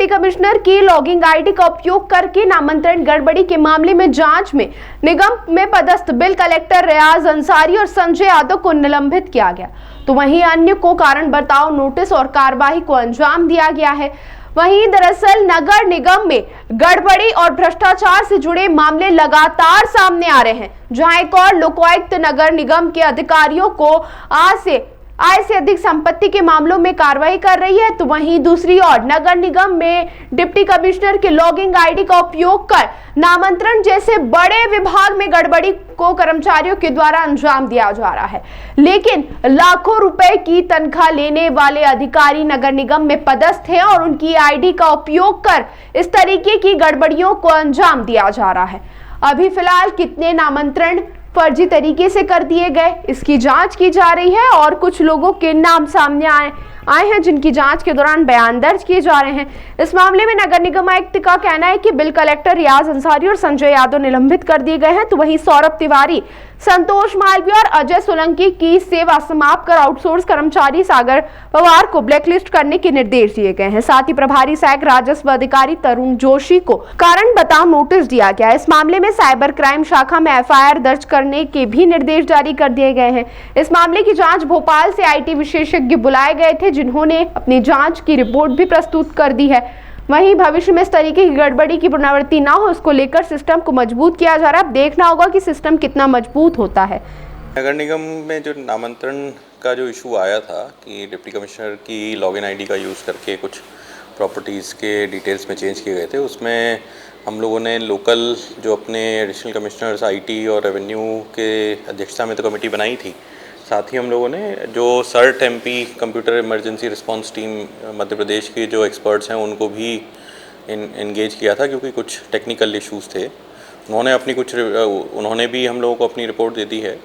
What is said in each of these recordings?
Deputy commissioner की logging ID का उपयोग करके नामांतरण गड़बड़ी के मामले में जांच में निगम में पदस्थ बिल कलेक्टर रियाज अंसारी और संजय यादव को निलंबित किया गया, तो वहीं अन्य को कारण बताओ नोटिस और कार्रवाई को अंजाम दिया गया है। वहीं दरअसल नगर निगम में गड़बड़ी और भ्रष्टाचार से जुड़े मामले लगातार सामने आ रहे हैं, जहां एक और लोकायुक्त नगर निगम के अधिकारियों को आय से अधिक संपत्ति के मामलों में कार्रवाई कर रही है, तो वहीं दूसरी ओर नगर निगम में डिप्टी कमिश्नर के लॉगिंग आईडी का उपयोग कर नामांतरण जैसे बड़े विभाग में गड़बड़ी को कर्मचारियों के द्वारा अंजाम दिया जा रहा है। लेकिन लाखों रुपए की तनख्वाह लेने वाले अधिकारी नगर निगम में पदस्थ हैं और उनकी आईडी का उपयोग कर इस तरीके की गड़बड़ियों को अंजाम दिया जा रहा है। अभी फिलहाल कितने नामांतरण फर्जी तरीके से कर दिए गए, इसकी जांच की जा रही है और कुछ लोगों के नाम सामने आए हैं जिनकी जांच के दौरान बयान दर्ज किए जा रहे हैं। इस मामले में नगर निगम आयुक्त का कहना है कि बिल कलेक्टर रियाज अंसारी और संजय यादव निलंबित कर दिए गए हैं, तो वहीं सौरभ तिवारी, संतोष मालवीय और अजय सोलंकी की सेवा समाप्त कर आउटसोर्स कर्मचारी सागर पवार को ब्लैकलिस्ट करने के निर्देश दिए गए हैं। साथ ही प्रभारी सहायक राजस्व अधिकारी तरुण जोशी को कारण बताओ नोटिस दिया गया है। इस मामले में साइबर क्राइम शाखा में एफआईआर दर्ज करने के भी निर्देश जारी कर दिए गए हैं। इस मामले की जांच भोपाल से आईटी विशेषज्ञ बुलाए गए थे, जिन्होंने अपनी जांच की रिपोर्ट भी प्रस्तुत कर दी है। वहीं भविष्य में इस तरीके की गड़बड़ी की पुनरावृत्ति ना हो, उसको लेकर सिस्टम को मजबूत किया जा रहा है। अब देखना होगा कि सिस्टम कितना मजबूत होता है। नगर निगम में जो नामांतरण का जो इशू आया था कि डिप्टी कमिश्नर की लॉगिन आईडी का यूज़ करके कुछ प्रॉपर्टीज़ के डिटेल्स में चेंज किए गए थे, उसमें हम लोगों ने लोकल जो अपने एडिशनल कमिश्नर्स आईटी और रेवेन्यू के अध्यक्षता में तो कमेटी बनाई थी, साथ ही हम लोगों ने जो CERT MP computer emergency response team Madhya Pradesh के जो एक्सपर्ट्स हैं उनको भी एंगेज किया था, क्योंकि कुछ टेक्निकल इश्यूज़ थे। उन्होंने भी हम लोगों को अपनी रिपोर्ट दे दी है।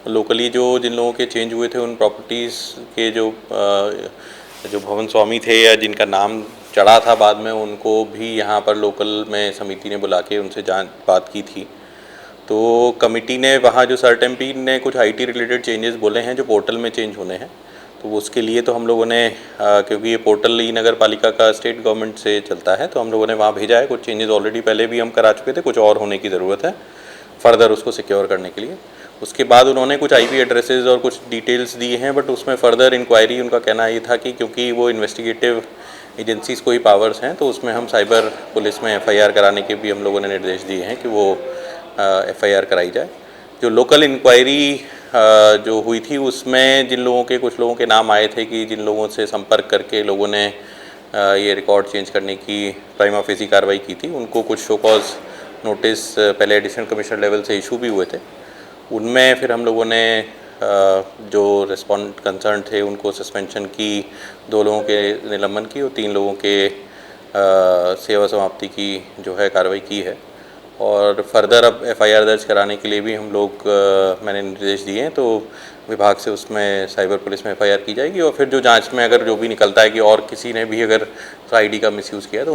लोकली जिन लोगों के चेंज हुए थे उन प्रॉपर्टीज़ के जो भवन स्वामी थे या जिनका नाम चढ़ा था बाद में, उनको भी यहाँ पर लोकल में समिति ने बुला के उनसे बात की थी। तो कमेटी ने वहाँ जो सर्ट एमपी ने कुछ आईटी रिलेटेड चेंजेस बोले हैं जो पोर्टल में चेंज होने हैं, तो उसके लिए तो हम लोगों ने क्योंकि ये पोर्टल ही नगर पालिका का स्टेट गवर्नमेंट से चलता है, तो हम लोगों ने वहाँ भेजा है। कुछ चेंजेस ऑलरेडी पहले भी हम करा चुके थे, कुछ और होने की ज़रूरत है फर्दर उसको सिक्योर करने के लिए। उसके बाद उन्होंने कुछ आईपी एड्रेसेस और कुछ डिटेल्स दिए हैं, बट उसमें फर्दर इंक्वायरी उनका कहना ये था कि क्योंकि वो इन्वेस्टिगेटिव एजेंसीज़ को ही पावर्स हैं, तो उसमें हम साइबर पुलिस में एफआईआर कराने के भी हम लोगों ने निर्देश दिए हैं कि वो एफआईआर कराई जाए। जो लोकल इंक्वायरी जो हुई थी उसमें कुछ लोगों के नाम आए थे कि जिन लोगों से संपर्क करके लोगों ने ये रिकॉर्ड चेंज करने की प्राइमा फेसी कार्रवाई की थी, उनको कुछ शो कॉज नोटिस पहले एडिशनल कमिश्नर लेवल से इशू भी हुए थे। उनमें फिर हम लोगों ने जो रिस्पॉन्ड कंसर्न थे उनको सस्पेंशन की, 2 लोगों के निलंबन की और 3 लोगों के सेवा समाप्ति की जो है कार्रवाई की है। और फर्दर अब एफआईआर दर्ज कराने के लिए भी हम लोग मैंने निर्देश दिए हैं, तो विभाग से उसमें साइबर पुलिस में एफआईआर की जाएगी और फिर जो जांच में अगर जो भी निकलता है कि और किसी ने भी अगर आईडी का मिसयूज़ किया तो